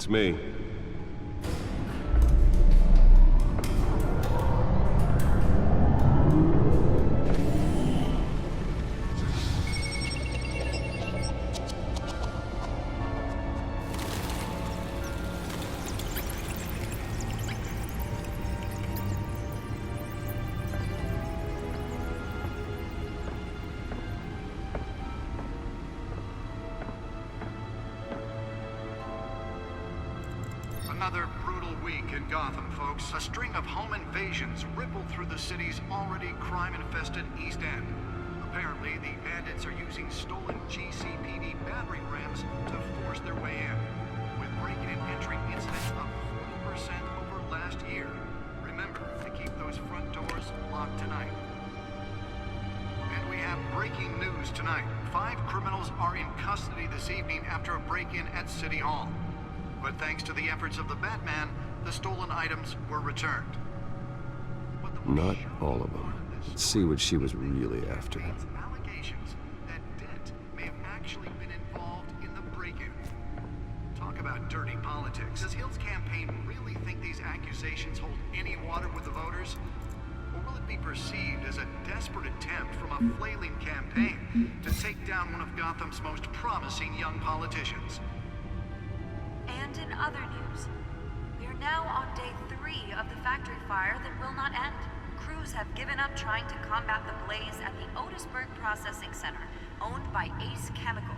Beats me. Another brutal week in Gotham, folks. A string of home invasions rippled through the city's already crime-infested East End. Apparently, the bandits are using stolen GCPD battering rams to force their way in, with break-in and entry incidents up 40% over last year. Remember to keep those front doors locked tonight. And we have breaking news tonight. 5 criminals are in custody this evening after a break-in at City Hall. But thanks to the efforts of the Batman, the stolen items were returned. Not all of them. Let's see what she was really after. Allegations that Dent may have actually been involved in the break-in. Talk about dirty politics. Does Hill's campaign really think these accusations hold any water with the voters? Or will it be perceived as a desperate attempt from a flailing campaign to take down one of Gotham's most promising young politicians? And in other news, we are now on day 3 of the factory fire that will not end. Crews have given up trying to combat the blaze at the Otisburg Processing Center, owned by Ace Chemical.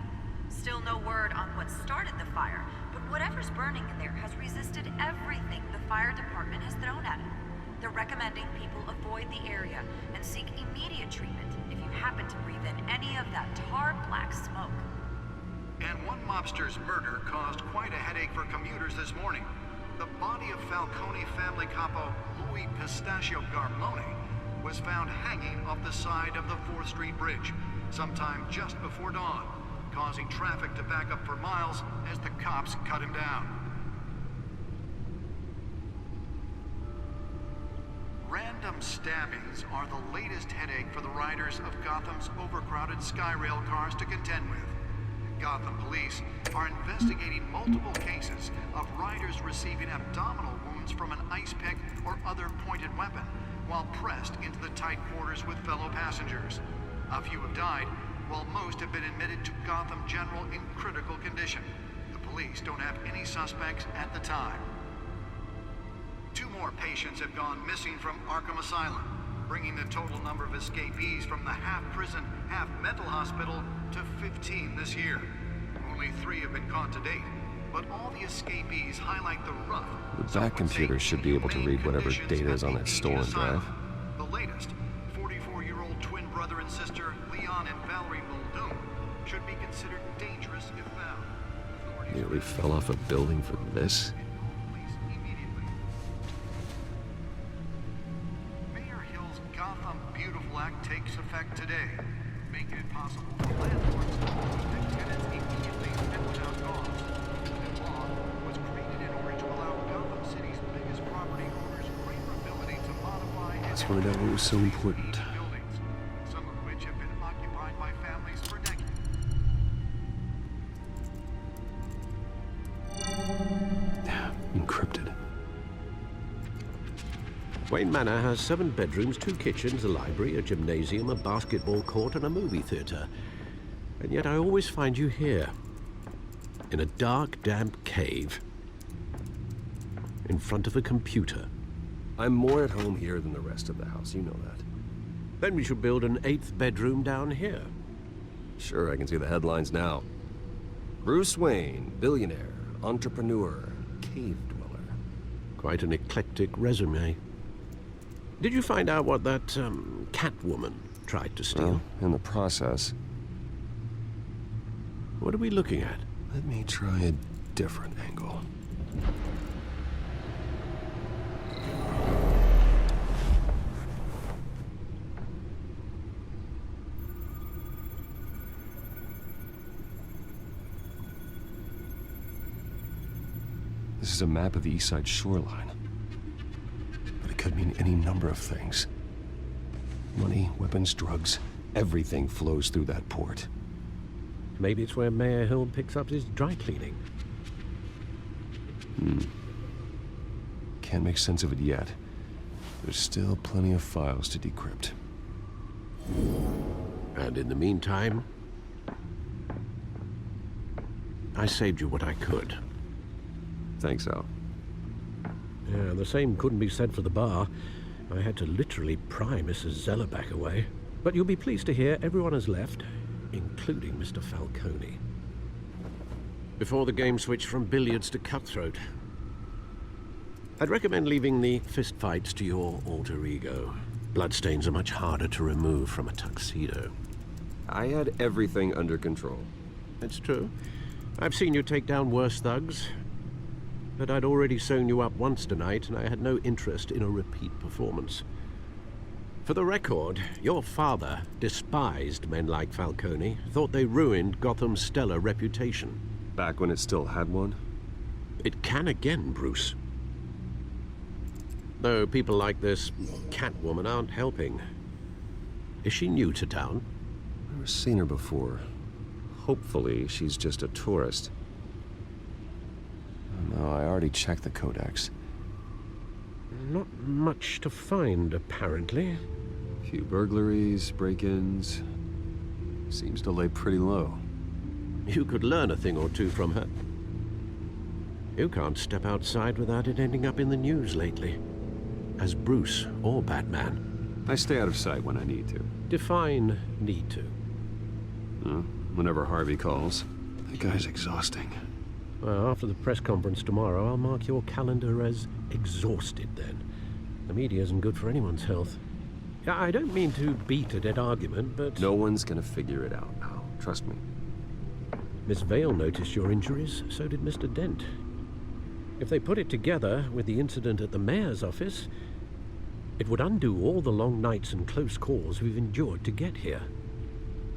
Still no word on what started the fire, but whatever's burning in there has resisted everything the fire department has thrown at it. They're recommending people avoid the area and seek immediate treatment if you happen to breathe in any of that tar black smoke. And one mobster's murder caused quite a headache for commuters this morning. The body of Falcone family capo Louis Pistachio Garmone was found hanging off the side of the 4th Street Bridge sometime just before dawn, causing traffic to back up for miles as the cops cut him down. Random stabbings are the latest headache for the riders of Gotham's overcrowded Skyrail cars to contend with. Gotham police are investigating multiple cases of riders receiving abdominal wounds from an ice pick or other pointed weapon while pressed into the tight quarters with fellow passengers. A few have died, while most have been admitted to Gotham General in critical condition. The police don't have any suspects at the time. 2 more patients have gone missing from Arkham Asylum, bringing the total number of escapees from the half-prison, half-mental hospital to 15 this year. Only 3 have been caught to date, but all the escapees highlight the rough. The back computer should be able to read whatever data is on that stolen drive. The latest, 44-year-old twin brother and sister Leon and Valerie Muldoon should be considered dangerous if found. Nearly fell off a building for this. Gotham Beautiful Act takes effect today, making it possible for landlords to evict tenants immediately and without cause. The law was created in order to allow Gotham City's biggest property owners greater ability to modify and Let's find out what was so important. buildings, some of which have been occupied by families for decades. Encrypted. Wayne Manor has 7 bedrooms, 2 kitchens, a library, a gymnasium, a basketball court, and a movie theater. And yet I always find you here, in a dark, damp cave, in front of a computer. I'm more at home here than the rest of the house, you know that. Then we should build an 8th bedroom down here. Sure, I can see the headlines now. Bruce Wayne, billionaire, entrepreneur, cave dweller. Quite an eclectic resume. Did you find out what that, Catwoman tried to steal? Well, in the process. What are we looking at? Let me try a different angle. This is a map of the East Side shoreline. But it could mean any number of things. Money, weapons, drugs, everything flows through that port. Maybe it's where Mayor Hill picks up his dry cleaning. Can't make sense of it yet. There's still plenty of files to decrypt. And in the meantime, I saved you what I could. Thanks, Al. Yeah, the same couldn't be said for the bar. I had to literally pry Mrs. Zellerback away. But you'll be pleased to hear everyone has left, including Mr. Falcone. Before the game switched from billiards to cutthroat. I'd recommend leaving the fistfights to your alter ego. Bloodstains are much harder to remove from a tuxedo. I had everything under control. It's true. I've seen you take down worse thugs. But I'd already sewn you up once tonight, and I had no interest in a repeat performance. For the record, your father despised men like Falcone, thought they ruined Gotham's stellar reputation. Back when it still had one? It can again, Bruce. Though people like this Catwoman aren't helping. Is she new to town? I've never seen her before. Hopefully, she's just a tourist. No, I already checked the codex. Not much to find, apparently. A few burglaries, break-ins. Seems to lay pretty low. You could learn a thing or two from her. You can't step outside without it ending up in the news lately. As Bruce or Batman. I stay out of sight when I need to. Define need to. Whenever Harvey calls. That guy's exhausting. Well, after the press conference tomorrow, I'll mark your calendar as exhausted then. The media isn't good for anyone's health. Yeah, I don't mean to beat a dead argument, but... No one's gonna figure it out now. Trust me. Miss Vale noticed your injuries, so did Mr. Dent. If they put it together with the incident at the mayor's office, it would undo all the long nights and close calls we've endured to get here.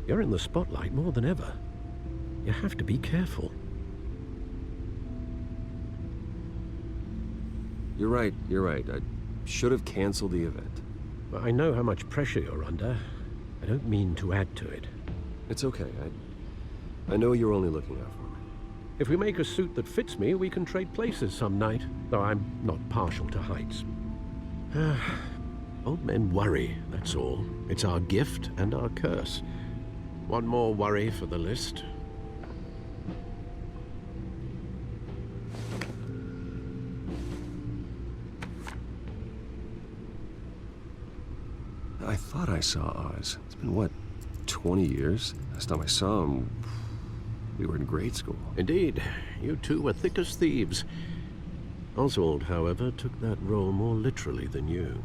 You're in the spotlight more than ever. You have to be careful. You're right. I should have canceled the event. I know how much pressure you're under. I don't mean to add to it. It's okay. I know you're only looking out for me. If we make a suit that fits me, we can trade places some night, though I'm not partial to heights. Old men worry, that's all. It's our gift and our curse. One more worry for the list. I thought I saw Oz. It's been, what, 20 years? Last time I saw him, we were in grade school. Indeed, you two were thick as thieves. Oswald, however, took that role more literally than you.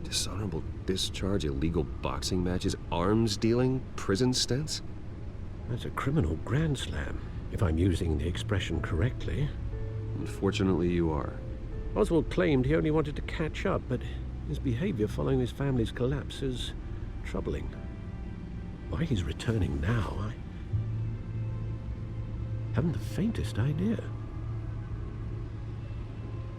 Dishonorable discharge, illegal boxing matches, arms dealing, prison stints? That's a criminal grand slam, if I'm using the expression correctly. Unfortunately, you are. Oswald claimed he only wanted to catch up, but his behavior following his family's collapse is troubling. Why he's returning now, I haven't the faintest idea.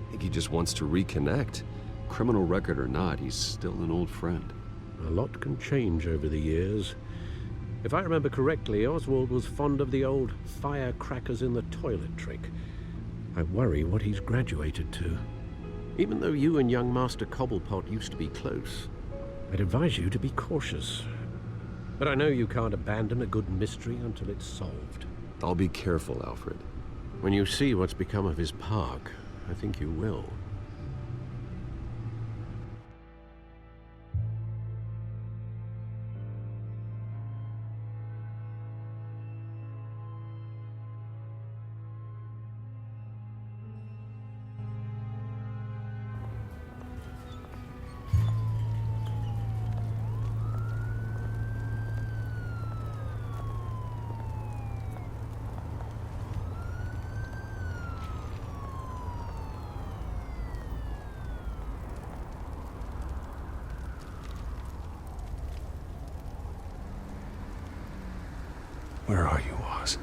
I think he just wants to reconnect. Criminal record or not, he's still an old friend. A lot can change over the years. If I remember correctly, Oswald was fond of the old firecrackers in the toilet trick. I worry what he's graduated to. Even though you and young Master Cobblepot used to be close, I'd advise you to be cautious. But I know you can't abandon a good mystery until it's solved. I'll be careful, Alfred. When you see what's become of his park, I think you will. Where are you, Oz?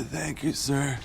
Thank you, sir.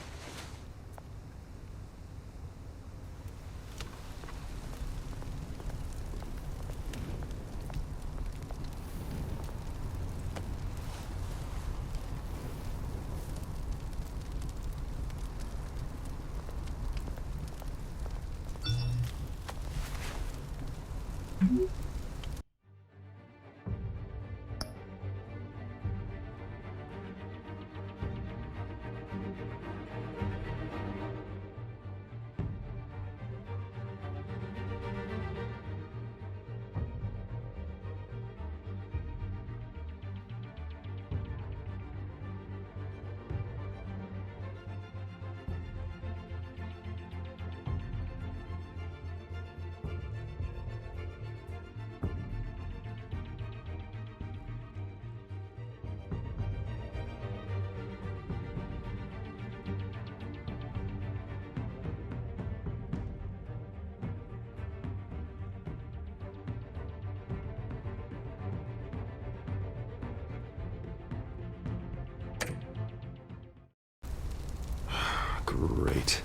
Great.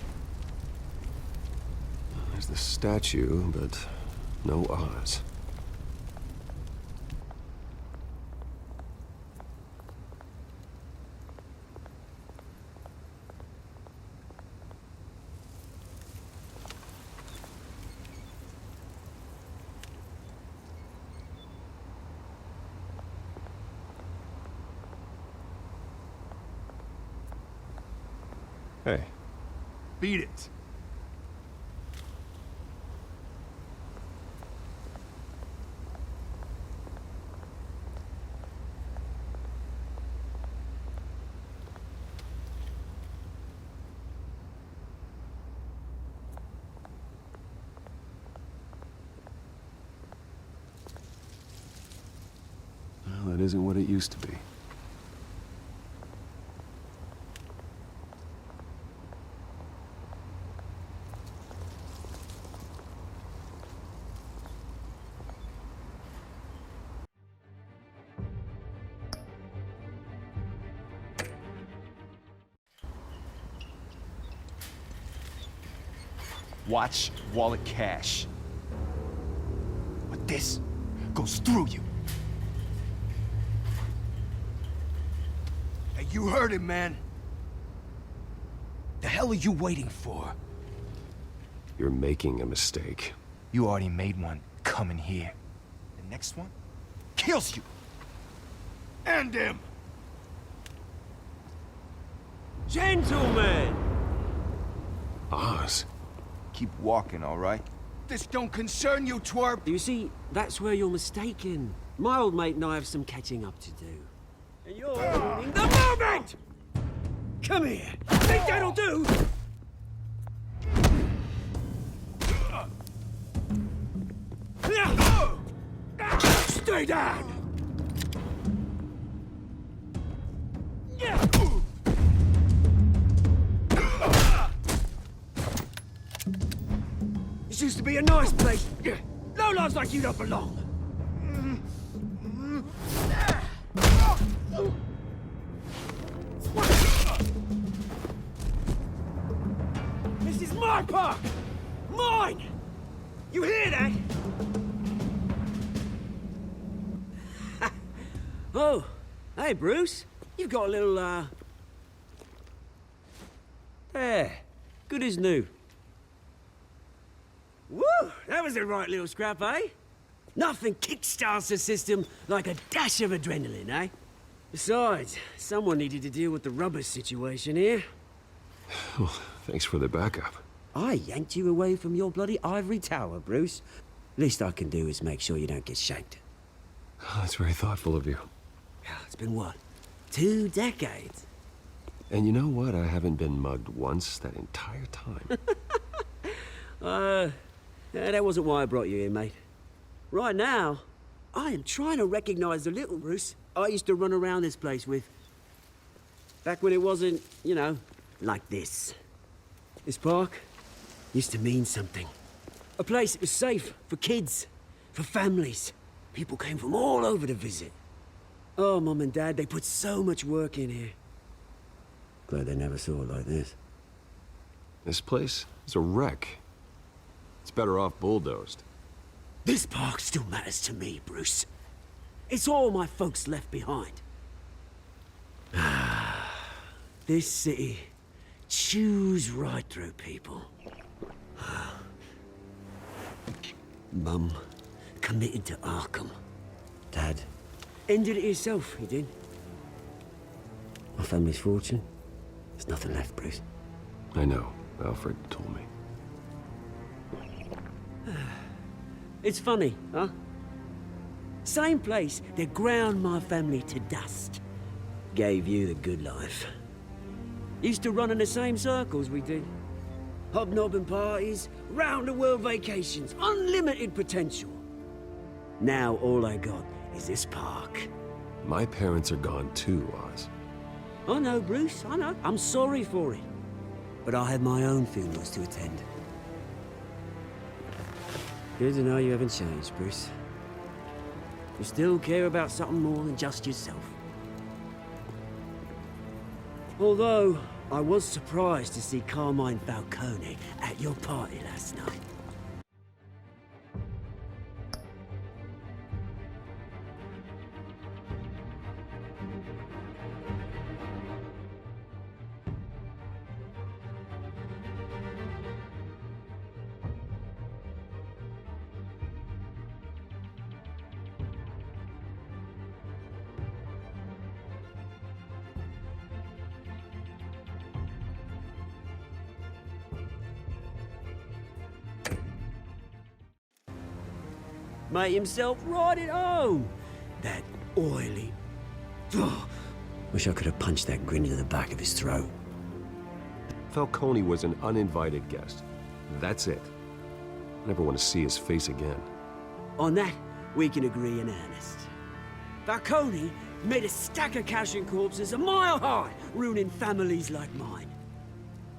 There's the statue, but no Oz. Hey. Beat it. Well, that isn't what it used to be. Watch wallet cash. But this goes through you. Hey, you heard it, man. The hell are you waiting for? You're making a mistake. You already made one coming here. The next one kills you. And him. Gentlemen! Oz? Keep walking, all right? This don't concern you, twerp. You see, that's where you're mistaken. My old mate and I have some catching up to do. And you're ruining the moment! Come here! Think that'll do? Stay down! This used to be a nice place. No lives like you don't belong. This is my park! Mine! You hear that? Oh, hey, Bruce. You've got a little, There. Good as new. Woo! That was a right little scrap, eh? Nothing kickstarts the system like a dash of adrenaline, eh? Besides, someone needed to deal with the rubber situation here. Well, thanks for the backup. I yanked you away from your bloody ivory tower, Bruce. Least I can do is make sure you don't get shanked. Oh, that's very thoughtful of you. It's been what? 2 decades? And you know what? I haven't been mugged once that entire time. That wasn't why I brought you here, mate. Right now, I am trying to recognize the little Bruce I used to run around this place with. Back when it wasn't, you know, like this. This park used to mean something. A place that was safe for kids, for families. People came from all over to visit. Oh, Mum and Dad, they put so much work in here. Glad they never saw it like this. This place is a wreck. It's better off bulldozed. This park still matters to me, Bruce. It's all my folks left behind. This city chews right through people. Mum committed to Arkham. Dad ended it himself, he did. My family's fortune, there's nothing left, Bruce. I know. Alfred told me. It's funny, huh? Same place that ground my family to dust. Gave you the good life. Used to run in the same circles we did. Hobnobbing parties, round-the-world vacations, unlimited potential. Now all I got is this park. My parents are gone too, Oz. I know, Bruce, I know. I'm sorry for it. But I have my own funerals to attend. Good to know you haven't changed, Bruce. You still care about something more than just yourself. Although, I was surprised to see Carmine Falcone at your party last night. Made himself right at home. That oily... Ugh. Wish I could have punched that grin into the back of his throat. Falcone was an uninvited guest. That's it. I never want to see his face again. On that, we can agree in earnest. Falcone made a stack of cash and corpses a mile high, ruining families like mine.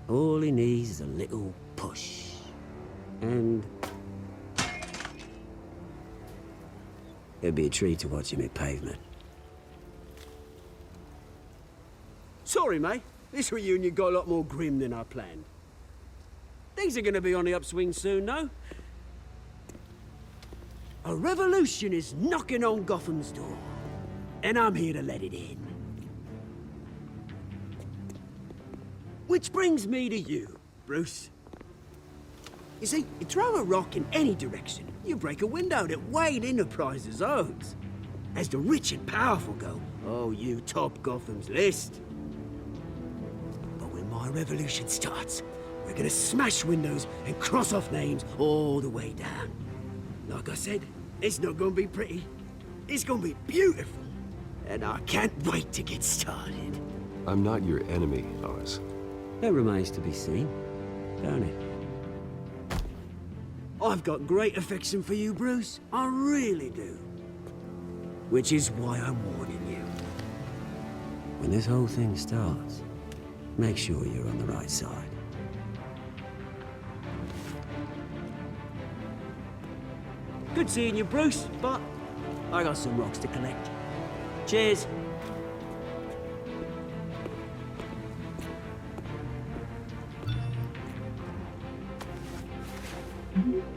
All he needs is a little push. And... it'd be a treat to watch him hit pavement. Sorry, mate. This reunion got a lot more grim than I planned. Things are gonna be on the upswing soon, though. A revolution is knocking on Gotham's door. And I'm here to let it in. Which brings me to you, Bruce. You see, you throw a rock in any direction, you break a window that Wayne Enterprises owns. As the rich and powerful go, oh, you top Gotham's list. But when my revolution starts, we're gonna smash windows and cross off names all the way down. Like I said, it's not gonna be pretty. It's gonna be beautiful. And I can't wait to get started. I'm not your enemy, Oz. That remains to be seen, don't it? I've got great affection for you, Bruce. I really do. Which is why I'm warning you. When this whole thing starts, make sure you're on the right side. Good seeing you, Bruce, but I got some rocks to collect. Cheers. Mm-hmm.